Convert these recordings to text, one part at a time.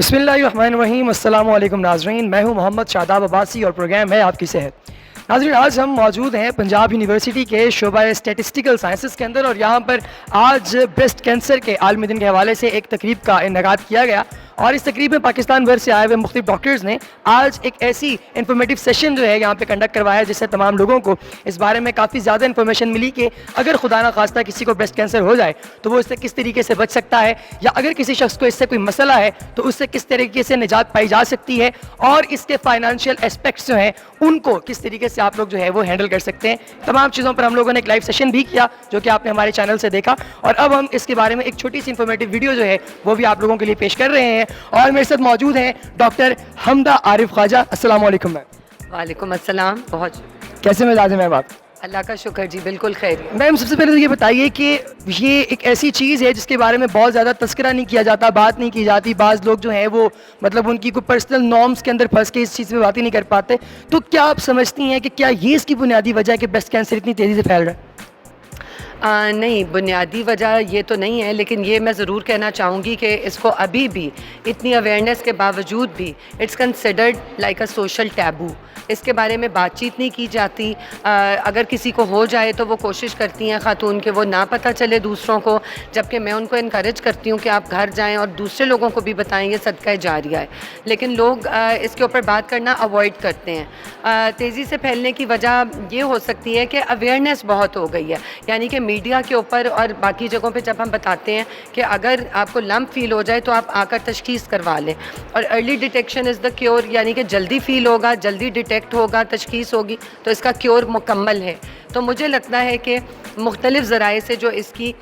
بسم اللہ الرحمن الرحیم. السلام علیکم ناظرین, میں ہوں محمد شاداب عباسی اور پروگرام ہے آپ کی صحت. ناظرین, آج ہم موجود ہیں پنجاب یونیورسٹی کے شعبہ اسٹیٹسٹیکل سائنسز کے اندر, اور یہاں پر آج بریسٹ کینسر کے عالمی دن کے حوالے سے ایک تقریب کا انعقاد کیا گیا, اور اس تقریب میں پاکستان بھر سے آئے ہوئے مختلف ڈاکٹرز نے آج ایک ایسی انفارمیٹیو سیشن جو ہے یہاں پہ کنڈکٹ کروایا جس سے تمام لوگوں کو اس بارے میں کافی زیادہ انفارمیشن ملی کہ اگر خدا نہ خواستہ کسی کو بریسٹ کینسر ہو جائے تو وہ اس سے کس طریقے سے بچ سکتا ہے, یا اگر کسی شخص کو اس سے کوئی مسئلہ ہے تو اس سے کس طریقے سے نجات پائی جا سکتی ہے, اور اس کے فائنانشیل اسپیکٹس جو ہیں ان کو کس طریقے سے آپ لوگ جو ہے وہ ہینڈل کر سکتے ہیں. تمام چیزوں پر ہم لوگوں نے ایک لائیو سیشن بھی کیا جو کہ آپ نے ہمارے چینل سے دیکھا, اور اب ہم اس کے بارے میں ایک چھوٹی سی انفارمیٹیو ویڈیو جو ہے وہ بھی آپ لوگوں کے لیے پیش کر رہے ہیں. اور میرے ساتھ موجود ہیں ڈاکٹر حمدہ عارف خواجہ. السلام علیکم میم. وعلیکم السلام. بہت کیسے مزاج ہیں میم آپ؟ اللہ کا شکر جی, بالکل خیر. میم سب سے پہلے تو یہ بتائیے کہ یہ ایک ایسی چیز ہے جس کے بارے میں بہت زیادہ تذکرہ نہیں کیا جاتا, بات نہیں کی جاتی. بعض لوگ جو ہیں وہ مطلب ان کی کوئی پرسنل نارمس کے اندر پھنس کے اس چیز پہ بات ہی نہیں کر پاتے. تو کیا آپ سمجھتی ہیں کہ کیا یہ اس کی بنیادی وجہ ہے کہ بریسٹ کینسر اتنی تیزی سے پھیل رہا ہے؟ نہیں, بنیادی وجہ یہ تو نہیں ہے, لیکن یہ میں ضرور کہنا چاہوں گی کہ اس کو ابھی بھی اتنی اویئرنیس کے باوجود بھی it's considered like a social taboo. اس کے بارے میں بات چیت نہیں کی جاتی. اگر کسی کو ہو جائے تو وہ کوشش کرتی ہیں خاتون کہ وہ نہ پتہ چلے دوسروں کو, جبکہ میں ان کو انکریج کرتی ہوں کہ آپ گھر جائیں اور دوسرے لوگوں کو بھی بتائیں, یہ صدقہ جاریہ ہے. لیکن لوگ اس کے اوپر بات کرنا اوائڈ کرتے ہیں. تیزی سے پھیلنے کی وجہ یہ ہو سکتی ہے کہ اویئرنیس بہت ہو گئی ہے, یعنی کہ میڈیا کے اوپر اور باقی جگہوں پہ جب ہم بتاتے ہیں کہ اگر آپ کو لمپ فیل ہو جائے تو آپ آ کر تشخیص کروا لیں, اور early detection is the cure, یعنی کہ جلدی فیل ہوگا, جلدی ڈیٹیکٹ ہوگا, تشخیص ہوگی تو اس کا کیور مکمل ہے. تو مجھے لگتا ہے کہ مختلف ذرائع سے جو اس کی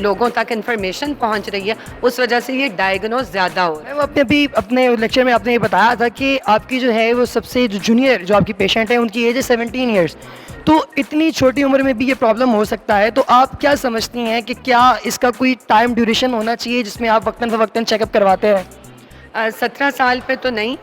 لوگوں تک انفارمیشن پہنچ رہی ہے اس وجہ سے یہ ڈائگنوز زیادہ ہو رہا ہے. آپ نے ابھی اپنے لیکچر میں آپ نے یہ بتایا تھا کہ آپ کی جو ہے وہ سب سے جو جونیئر جو آپ کی پیشنٹ ہیں ان کی ایج ہے 17 ایئرس, تو اتنی چھوٹی عمر میں بھی یہ پرابلم ہو سکتا ہے. تو آپ کیا سمجھتی ہیں کہ کیا اس کا کوئی ٹائم ڈیوریشن ہونا چاہیے جس میں آپ وقتاً فوقتاً چیک اپ کرواتے ہیں؟ 17 سال پہ تو نہیں,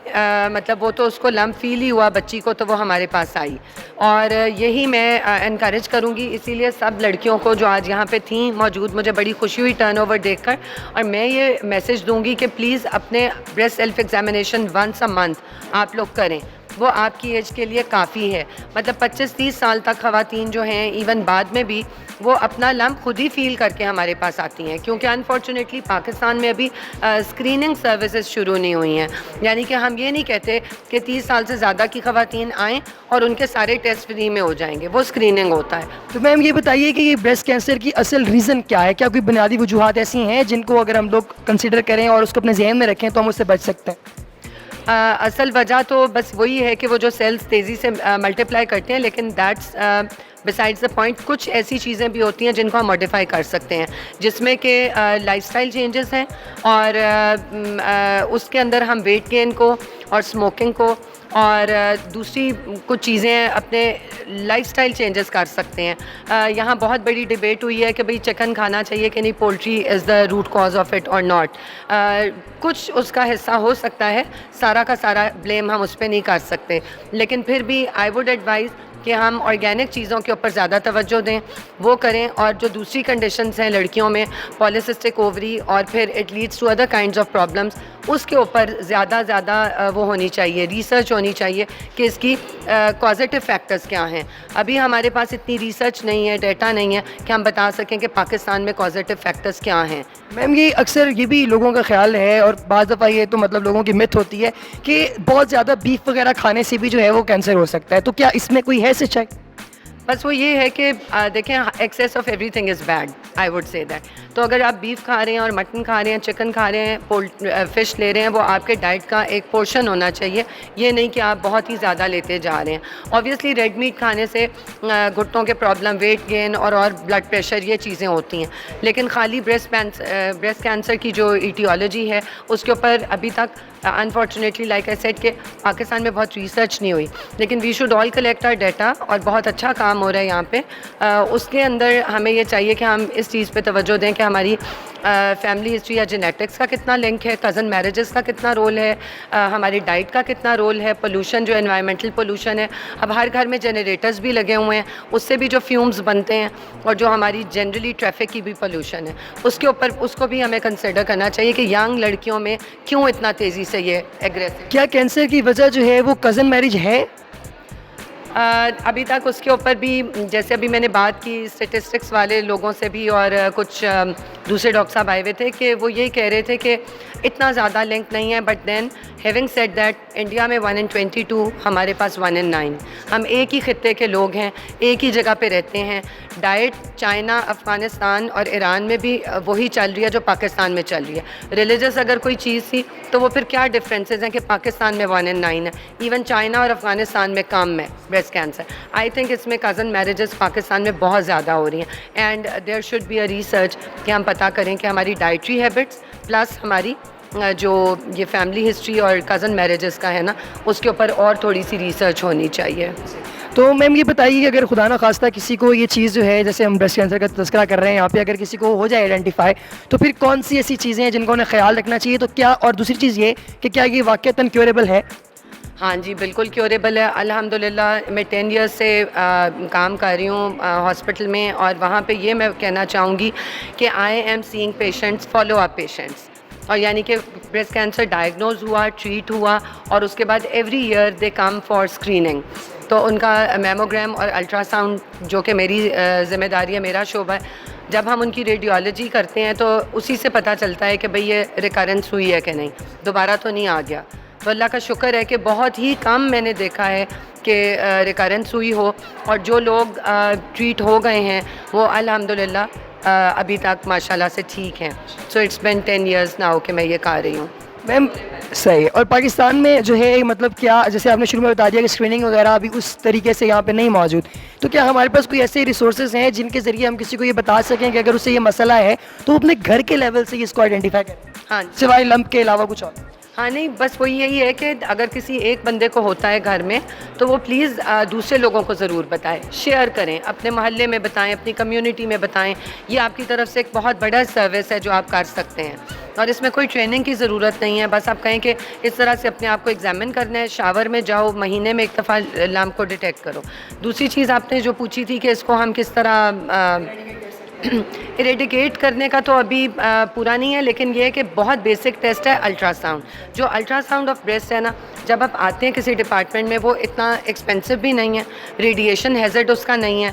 مطلب وہ تو اس کو لمپ فیل ہی ہوا بچی کو تو وہ ہمارے پاس آئی, اور یہی میں انکریج کروں گی. اسی لیے سب لڑکیوں کو جو آج یہاں پہ تھیں موجود, مجھے بڑی خوشی ہوئی ٹرن اوور دیکھ کر, اور میں یہ میسج دوں گی کہ پلیز اپنے breast self examination once a month آپ لوگ کریں. وہ آپ کی ایج کے لیے کافی ہے. مطلب 25-30 سال تک خواتین جو ہیں, ایون بعد میں بھی, وہ اپنا لمپ خود ہی فیل کر کے ہمارے پاس آتی ہیں, کیونکہ انفارچونیٹلی پاکستان میں ابھی اسکریننگ سروسز شروع نہیں ہوئی ہیں. یعنی کہ ہم یہ نہیں کہتے کہ 30 سال سے زیادہ کی خواتین آئیں اور ان کے سارے ٹیسٹ فری میں ہو جائیں گے, وہ اسکریننگ ہوتا ہے. تو میم یہ بتائیے کہ یہ بریسٹ کینسر کی اصل ریزن کیا ہے؟ کیا کوئی بنیادی وجوہات ایسی ہیں جن کو اگر ہم لوگ کنسیڈر کریں اور اس کو اپنے ذہن میں رکھیں تو ہم اس سے بچ سکتے ہیں؟ اصل وجہ تو بس وہی ہے کہ وہ جو سیلز تیزی سے ملٹیپلائی کرتے ہیں, لیکن دیٹس بسائڈز دا پوائنٹ. کچھ ایسی چیزیں بھی ہوتی ہیں جن کو ہم ماڈیفائی کر سکتے ہیں, جس میں کہ لائف سٹائل چینجز ہیں, اور اس کے اندر ہم ویٹ گین کو اور اسموکنگ کو اور دوسری کچھ چیزیں اپنے لائف سٹائل چینجز کر سکتے ہیں. یہاں بہت بڑی ڈیبیٹ ہوئی ہے کہ بھئی چکن کھانا چاہیے کہ نہیں, poultry is the root cause of it اور ناٹ. کچھ اس کا حصہ ہو سکتا ہے, سارا کا سارا بلیم ہم اس پہ نہیں کر سکتے, لیکن پھر بھی آئی ووڈ ایڈوائز کہ ہم آرگینک چیزوں کے اوپر زیادہ توجہ دیں, وہ کریں. اور جو دوسری کنڈیشنز ہیں لڑکیوں میں, پالیسسٹک اووری اور پھر it leads to other kinds of problems, اس کے اوپر زیادہ وہ ہونی چاہیے, ریسرچ ہونی چاہیے کہ اس کی کازیٹیو فیکٹرز کیا ہیں. ابھی ہمارے پاس اتنی ریسرچ نہیں ہے, ڈیٹا نہیں ہے کہ ہم بتا سکیں کہ پاکستان میں کازیٹیو فیکٹرز کیا ہیں. میم یہ اکثر یہ بھی لوگوں کا خیال ہے, اور بعض دفعہ یہ تو مطلب لوگوں کی مت ہوتی ہے کہ بہت زیادہ بیف وغیرہ کھانے سے بھی جو ہے وہ کینسر ہو سکتا ہے. تو کیا اس میں کوئی ہے سچائی؟ بس وہ یہ ہے کہ دیکھیں, access of every thing is bad, I would say that. تو اگر آپ بیف کھا رہے ہیں اور مٹن کھا رہے ہیں, چکن کھا رہے ہیں, فش لے رہے ہیں, وہ آپ کے ڈائٹ کا ایک پورشن ہونا چاہیے. یہ نہیں کہ آپ بہت ہی زیادہ لیتے جا رہے ہیں. آبویسلی ریڈ میٹ کھانے سے گھٹنوں کے پرابلم, ویٹ گین اور بلڈ پریشر, یہ چیزیں ہوتی ہیں. لیکن خالی بریسٹ کینسر کی جو ایٹیولوجی ہے اس کے اوپر ابھی تک انفارچونیٹلی لائک آئی سیڈ کہ پاکستان میں بہت ریسرچ نہیں ہوئی. لیکن we should all collect our data, اور بہت اچھا کام ہو رہا ہے یہاں پہ. اس کے اندر ہمیں یہ چاہیے کہ ہم اس چیز پہ توجہ دیں کہ کہ ہماری فیملی ہسٹری یا جینیٹکس کا کتنا لنک ہے, کزن میرجز کا کتنا رول ہے, ہماری ڈائٹ کا کتنا رول ہے, پولوشن جو انوائرمنٹل پولوشن ہے, اب ہر گھر میں جنریٹرز بھی لگے ہوئے ہیں, اس سے بھی جو فیومز بنتے ہیں, اور جو ہماری جنرلی ٹریفک کی بھی پولوشن ہے, اس کے اوپر اس کو بھی ہمیں کنسیڈر کرنا چاہیے کہ ینگ لڑکیوں میں کیوں اتنا تیزی سے یہ ایگریسو. کیا کینسر کی وجہ جو ہے وہ کزن میرج ہے؟ ابھی تک اس کے اوپر بھی جیسے ابھی میں نے بات کی اسٹیٹسٹکس والے لوگوں سے بھی, اور کچھ دوسرے ڈاکٹر صاحب آئے ہوئے تھے کہ وہ یہی کہہ رہے تھے کہ اتنا زیادہ لنک نہیں ہے. But then having said that, India میں 1 in 22, ہمارے پاس 1 in 9. ہم ایک ہی خطے کے لوگ ہیں, ایک ہی جگہ پہ رہتے ہیں. ڈائٹ چائنا, افغانستان اور ایران میں بھی وہی چل رہی ہے جو پاکستان میں چل رہی ہے. ریلیجس اگر کوئی چیز تھی تو وہ پھر کیا ڈفرینسز ہیں کہ پاکستان میں 1 in 9 ہے, ایون چائنا اور افغانستان میں کم ہے بریسٹ کینسر. آئی تھنک اس میں کزن میرجز پاکستان میں بہت زیادہ ہو رہی ہیں, and there should be a research کہ ہم پتہ کریں کہ ہماری ڈائٹری ہیبٹس پلس ہماری جو یہ فیملی ہسٹری اور کزن میرجز کا ہے نا, اس کے اوپر اور تھوڑی سی ریسرچ ہونی چاہیے. تو میم یہ بتائیے کہ اگر خدا نخواستہ کسی کو یہ چیز جو ہے, جیسے ہم بریسٹ کینسر کا تذکرہ کر رہے ہیں یہاں پہ, اگر کسی کو ہو جائے آئیڈینٹیفائی, تو پھر کون سی ایسی چیزیں ہیں جن کو انہیں خیال رکھنا چاہیے؟ تو کیا, اور دوسری چیز یہ کہ کیا یہ واقعتاً کیوریبل ہے؟ ہاں جی, بالکل کیوریبل ہے. الحمدللہ میں 10 ایئرس سے کام کر رہی ہوں ہاسپٹل میں, اور وہاں پہ یہ میں کہنا چاہوں گی کہ I am seeing patients, follow up patients, اور یعنی کہ بریسٹ کینسر ڈائگنوز ہوا, ٹریٹ ہوا, اور اس کے بعد every year they come for screening. تو ان کا میموگرام اور الٹرا ساؤنڈ جو کہ میری ذمہ داری ہے, میرا شعبہ ہے, جب ہم ان کی ریڈیولوجی کرتے ہیں تو اسی سے پتہ چلتا ہے کہ بھئی یہ ریکرنس ہوئی ہے کہ نہیں, دوبارہ تو نہیں آ گیا. تو اللہ کا شکر ہے کہ بہت ہی کم میں نے دیکھا ہے کہ ریکرنس ہوئی ہو, اور جو لوگ ٹریٹ ہو گئے ہیں وہ الحمدللہ ابھی تک ماشاءاللہ سے ٹھیک ہیں. So it's been 10 years now کہ میں یہ کر رہی ہوں. میم صحیح. اور پاکستان میں جو ہے مطلب کیا, جیسے آپ نے شروع میں بتا دیا کہ اسکریننگ وغیرہ ابھی اس طریقے سے یہاں پہ نہیں موجود, تو کیا ہمارے پاس کوئی ایسے ریسورسز ہیں جن کے ذریعے ہم کسی کو یہ بتا سکیں کہ اگر اسے یہ مسئلہ ہے تو وہ اپنے گھر کے لیول سے اس کو آئیڈینٹیفائی کریں, ہاں سوائے لمپ کے علاوہ کچھ اور؟ ہاں نہیں, بس وہی یہی ہے کہ اگر کسی ایک بندے کو ہوتا ہے گھر میں تو وہ پلیز دوسرے لوگوں کو ضرور بتائیں, شیئر کریں, اپنے محلے میں بتائیں, اپنی کمیونٹی میں بتائیں. یہ آپ کی طرف سے ایک بہت بڑا سروس ہے جو آپ کر سکتے ہیں, اور اس میں کوئی ٹریننگ کی ضرورت نہیں ہے. بس آپ کہیں کہ اس طرح سے اپنے آپ کو ایگزامن کرنا ہے, شاور میں جاؤ, مہینے میں ایک دفعہ لمپ کو ڈیٹیکٹ کرو. دوسری چیز آپ نے جو پوچھی تھی کہ اس کو ہم کس طرح اریڈیکیٹ کرنے کا, تو ابھی پورا نہیں ہے, لیکن یہ ہے کہ بہت بیسک ٹیسٹ ہے الٹرا ساؤنڈ. جو الٹرا ساؤنڈ آف بریسٹ ہے نا, جب آپ آتے ہیں کسی ڈپارٹمنٹ میں, وہ اتنا ایکسپینسو بھی نہیں ہے, ریڈیشن ہیزرڈ اس کا نہیں ہے,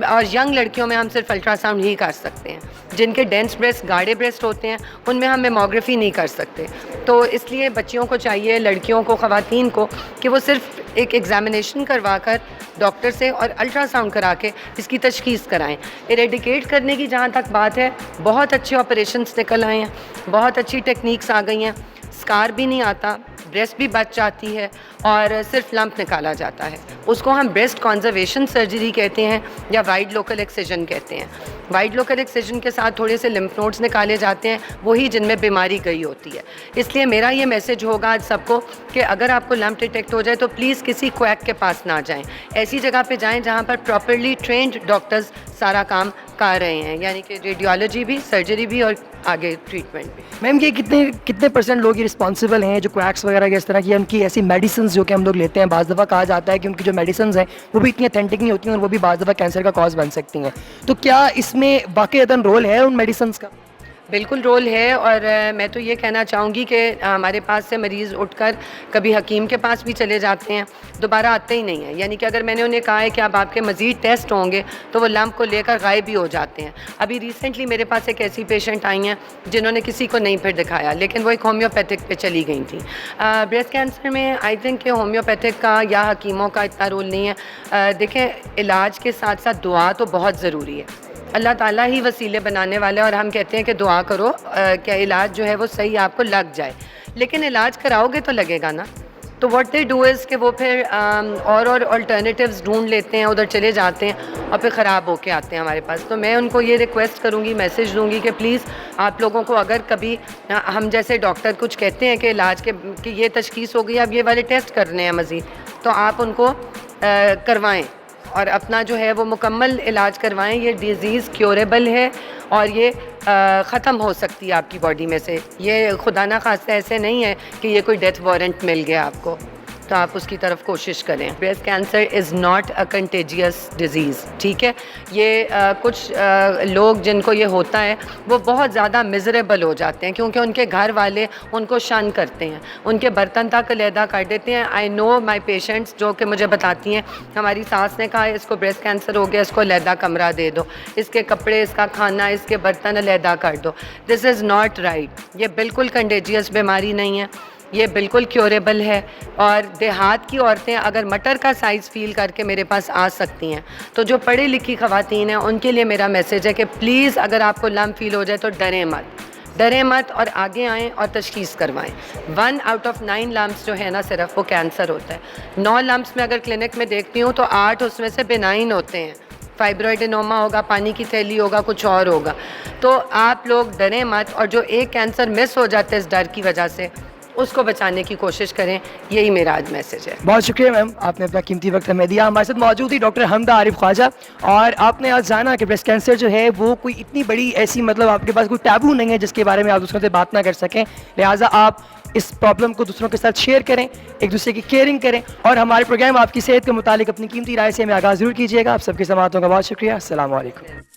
اور ینگ لڑکیوں میں ہم صرف الٹرا ساؤنڈ ہی کر سکتے ہیں. جن کے ڈینس بریسٹ, گاڑے بریسٹ ہوتے ہیں, ان میں ہم میموگرافی نہیں کر سکتے. تو اس لیے بچیوں کو چاہیے, لڑکیوں کو, خواتین کو, کہ وہ صرف ایک ایگزامینیشن کروا کر ڈاکٹر سے اور الٹرا ساؤنڈ کرا کے اس کی تشخیص کرائیں. اریڈیکیٹ کرنے کی جہاں تک بات ہے, بہت اچھے آپریشنس نکل آئے ہیں, بہت اچھی ٹیکنیکس آ گئی ہیں, اسکار بھی نہیں آتا, بریسٹ بھی بچ جاتی ہے, اور صرف لمپ نکالا جاتا ہے. اس کو ہم بریسٹ کنزرویشن سرجری کہتے ہیں, یا وائڈ لوکل ایکسیجن کہتے ہیں. وائڈ لوکل ایکسیجن کے ساتھ تھوڑے سے لمف نوڈس نکالے جاتے ہیں, وہی جن میں بیماری گئی ہوتی ہے. اس لیے میرا یہ میسج ہوگا آج سب کو کہ اگر آپ کو لمپ ڈیٹیکٹ ہو جائے تو پلیز کسی کویک کے پاس نہ جائیں, ایسی جگہ پہ جائیں جہاں پر پراپرلی ٹرینڈ ڈاکٹرز سارا کام کر رہے ہیں, یعنی کہ ریڈیولوجی بھی, سرجری بھی, اور آگے ٹریٹمنٹ بھی. میم یہ کتنے پرسینٹ لوگ یہ رسپانسبل ہیں جو کویکس وغیرہ کے اس طرح کی ان کی ایسی میڈیسنز جو کہ ہم لوگ لیتے ہیں؟ بعض دفعہ کہا جاتا ہے کہ ان کی جو میڈیسنز ہیں وہ بھی اتنی اتھینٹک نہیں ہوتی ہیں, اور وہ بھی بعض دفعہ کینسر کا کاز بن سکتی ہیں. تو کیا اس میں واقعتاً رول ہے ان میڈیسنز کا؟ بالکل رول ہے, اور میں تو یہ کہنا چاہوں گی کہ ہمارے پاس سے مریض اٹھ کر کبھی حکیم کے پاس بھی چلے جاتے ہیں, دوبارہ آتے ہی نہیں ہیں. یعنی کہ اگر میں نے انہیں کہا ہے کہ اب آپ کے مزید ٹیسٹ ہوں گے, تو وہ لمپ کو لے کر غائب بھی ہو جاتے ہیں. ابھی ریسنٹلی میرے پاس ایک ایسی پیشنٹ آئی ہیں جنہوں نے کسی کو نہیں پھر دکھایا, لیکن وہ ایک ہومیوپیتھک پہ چلی گئی تھیں. بریسٹ کینسر میں آئی تھنک کہ ہومیوپیتھک کا یا حکیموں کا اتنا رول نہیں ہے. دیکھیں, علاج کے ساتھ ساتھ دعا تو بہت ضروری ہے. اللہ تعالیٰ ہی وسیلے بنانے والے, اور ہم کہتے ہیں کہ دعا کرو کہ علاج جو ہے وہ صحیح آپ کو لگ جائے, لیکن علاج کراؤ گے تو لگے گا نا. تو واٹ دے ڈو از کہ وہ پھر اور الٹرنیٹیوز ڈھونڈ لیتے ہیں, ادھر چلے جاتے ہیں, اور پھر خراب ہو کے آتے ہیں ہمارے پاس. تو میں ان کو یہ ریکویسٹ کروں گی, میسج دوں گی کہ پلیز آپ لوگوں کو اگر کبھی ہم جیسے ڈاکٹر کچھ کہتے ہیں کہ علاج کے کہ یہ تشخیص ہو گئی, اب یہ والے ٹیسٹ کرنے ہیں مزید, تو آپ ان کو کروائیں. اور اپنا جو ہے وہ مکمل علاج کروائیں. یہ ڈیزیز کیوریبل ہے اور یہ ختم ہو سکتی ہے آپ کی باڈی میں سے. یہ خدا نہ خواستہ ایسے نہیں ہے کہ یہ کوئی ڈیتھ وارنٹ مل گیا آپ کو, تو آپ اس کی طرف کوشش کریں. Breast cancer is not a contagious disease, ٹھیک ہے. یہ کچھ لوگ جن کو یہ ہوتا ہے وہ بہت زیادہ مزریبل ہو جاتے ہیں کیونکہ ان کے گھر والے ان کو شن کرتے ہیں, ان کے برتن تک علیحدہ کر دیتے ہیں. آئی نو مائی پیشنٹس جو کہ مجھے بتاتی ہیں ہماری ساس نے کہا اس کو بریسٹ کینسر ہو گیا, اس کو علیحدہ کمرہ دے دو, اس کے کپڑے, اس کا کھانا, اس کے برتن علیحدہ کر دو. دس از ناٹ رائٹ. یہ بالکل کنٹیجیس بیماری نہیں ہے, یہ بالکل کیوریبل ہے. اور دیہات کی عورتیں اگر مٹر کا سائز فیل کر کے میرے پاس آ سکتی ہیں, تو جو پڑھی لکھی خواتین ہیں ان کے لیے میرا میسیج ہے کہ پلیز اگر آپ کو لمپ فیل ہو جائے تو ڈریں مت اور آگے آئیں اور تشخیص کروائیں. 1 out of 9 لمپس جو ہے نا صرف وہ کینسر ہوتا ہے. 9 لمپس میں اگر کلینک میں دیکھتی ہوں تو 8 اس میں سے بینائن ہوتے ہیں. فائبرائڈینوما ہوگا, پانی کی تھیلی ہوگا, کچھ اور ہوگا. تو آپ لوگ ڈریں مت, اور جو ایک کینسر مس ہو جاتا ہے اس ڈر کی وجہ سے, اس کو بچانے کی کوشش کریں. یہی میرا آج میسیج ہے. بہت شکریہ میم, آپ نے اپنا قیمتی وقت ہمیں دیا. ہمارے ساتھ موجود تھی ڈاکٹر حمدہ عارف خواجہ, اور آپ نے آج جانا کہ بریسٹ کینسر جو ہے وہ کوئی اتنی بڑی ایسی مطلب آپ کے پاس کوئی ٹیبو نہیں ہے جس کے بارے میں آپ دوسروں سے بات نہ کر سکیں. لہٰذا آپ اس پرابلم کو دوسروں کے ساتھ شیئر کریں, ایک دوسرے کی کیئرنگ کریں, اور ہمارے پروگرام آپ کی صحت کے متعلق اپنی قیمتی رائے سے ہمیں آگاہ ضرور کیجیے گا. آپ سب کی سماعتوں کا بہت شکریہ. السلام علیکم.